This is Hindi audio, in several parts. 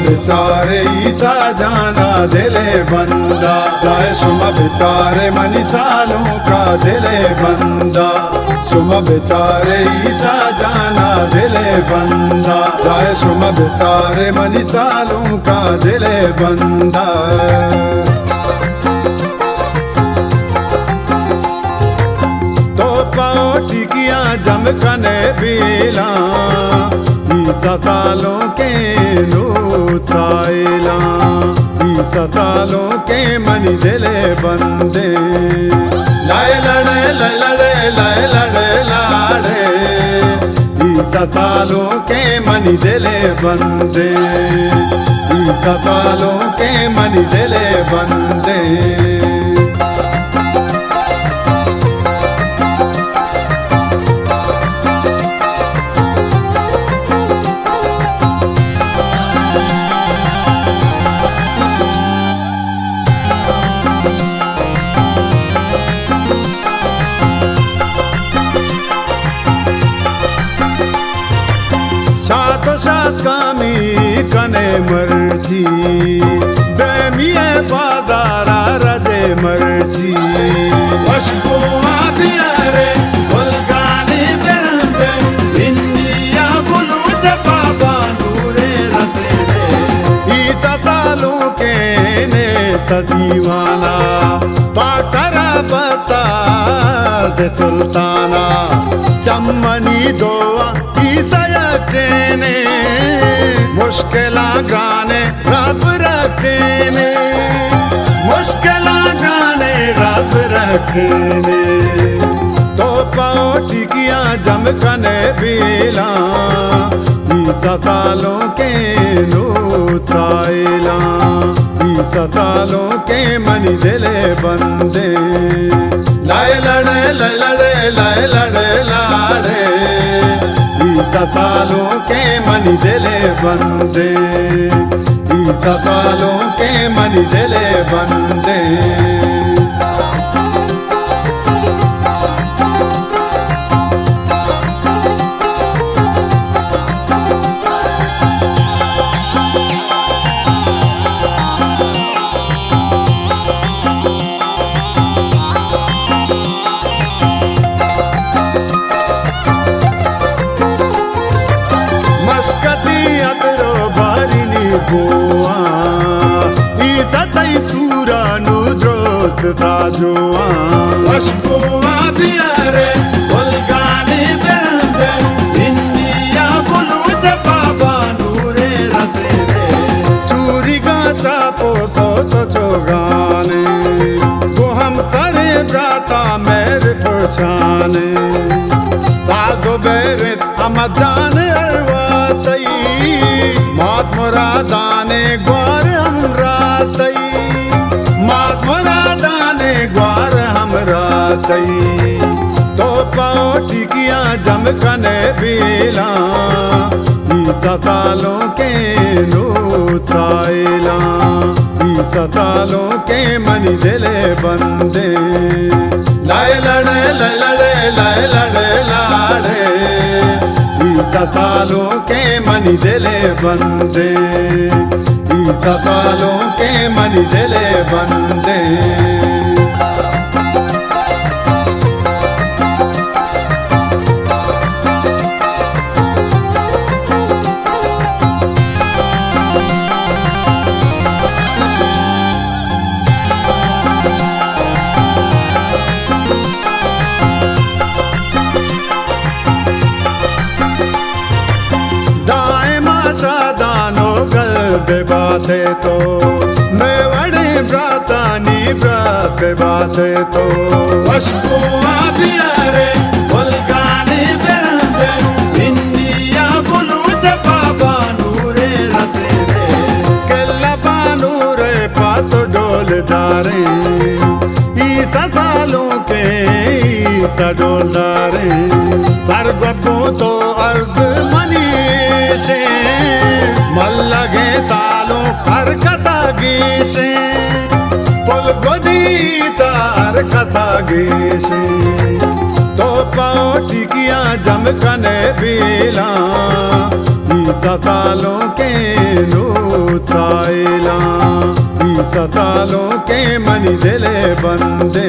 बिचारे ईसा जाना दिले बंदा, जाए सुम बिचारे मनी सालों का दिले बंदा। सुम बिचारे ईसा जाना दिले बंदा, जाए सुम बिचारे मनी सालों का दिले बंदा। तो पाओ टिकिया जमकने पीला, ईसा सालों के नूताइला, ईसा सालों के मनी दिले बंदे। लाए लड़े लाए लड़े लाए लड़े लाड़े, ईसा सालों के मनी दिले बंदे, ईसा सालों के मनी दिले बंदे। सातो सात कामी कने मर्जी, बेमिए बादारा रजे मर्जी। वशबो आदियारे बुलगानी बेरंदे, इंडिया बुलू जपाबा नूरे रते दे। ईसा सालों के ने दीवाना, पाकरा बता दे सुल्ताना। चम्मनी दोआ ईसा यकीने, मुश्किला गाने रब रखेने, मुश्किला गाने रब रखेने। तो पाओ टिकिया जमकने पीला, ईसा सालों के नूताइला, ईसा सालों के मनी दिले बंदे। लाए लड़े लाए लड़े लाए लड़े लाड़े, ईसा सालों के मनी दिले बंदे, ईसा सालों के मनी दिले बंदे। गोवा ईसा तई सूरा नु द्रोत साजोआ। वशबुआ बियारे बुलगानी बेरंदे, इंडिया बुलू जपाबा नूरे रते दे। चूरी का चापो तो चोगाने, वो हम सरे ब्राता मेरे पशाने। सागो बेरे हम जान अरवा तई, मात मुरादाने ग्वार हम रातई, मात मुरादाने ग्वार हम रातई। तो पाओ टिकिया जमकने पीला, ईसा सालों के नूताइला, ईसा सालों के मनी दिले बंदे। लाए लड़े लाए लड़े लाए लड़े लाड़े, ईसा सालों के मनी दिले बंदे, ईसा सालों के मनी दिले बंदे। बाते तो मैं बड़े ब्रातानी ब्रात बाते तो। वशबुआ बियारे बुलगानी बेरंदे, इंडिया बुलू जपाबा नूरे रते दे। केला बानूरे पातो डोल दारे, ईसा सालों के ईसा डोल दारे। सर्वपो तो अर्ध मनीषे, मल्लगे सालों कर कसागीशे, पुल गोदी तार कसागीशे। तो पाओ टिकिया जमकने पीला, सतालों के नूताइला सतालों के मनी दिले बंदे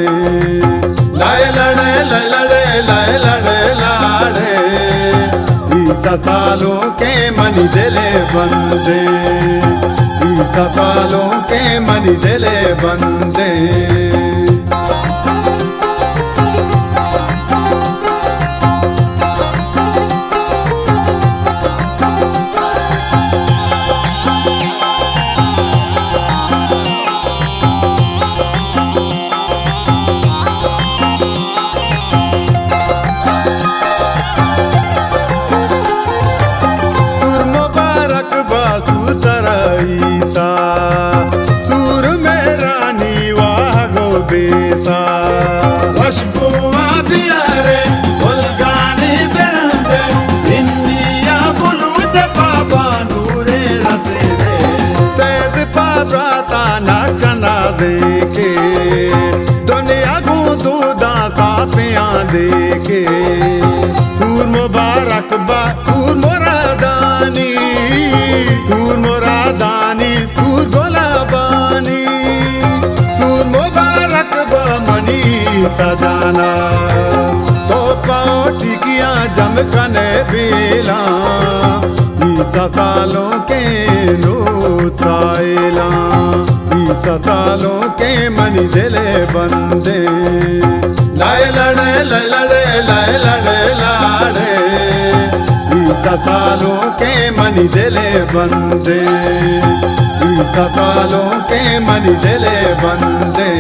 लाए लड़े लाए लड़े लाड़े सतालों के मनी दिले बंदे सतालों के मनी दिले बंदे सूर में रानी वागो बेसा खुशबुआ दिया रे बुलगानी बेरंदे इंडिया बुलू जपा बानूरे रते रे सैद पाब्राता ना कना देके दुनिया को दूधा सापियां देके सूर मुबारक बा सूर मोरादानी सूर मोरादानी सूर गोलाबानी सूर मुबारक बमनी सजाना तो पाओ टिकिया जमकने बेला सतालों के नूताइला सतालों के मनी दिले बंदे लाए लड़े लाए लड़े लाड़े सतालों के मनी दिले बंदे सतालों के मनी दिले बंदे।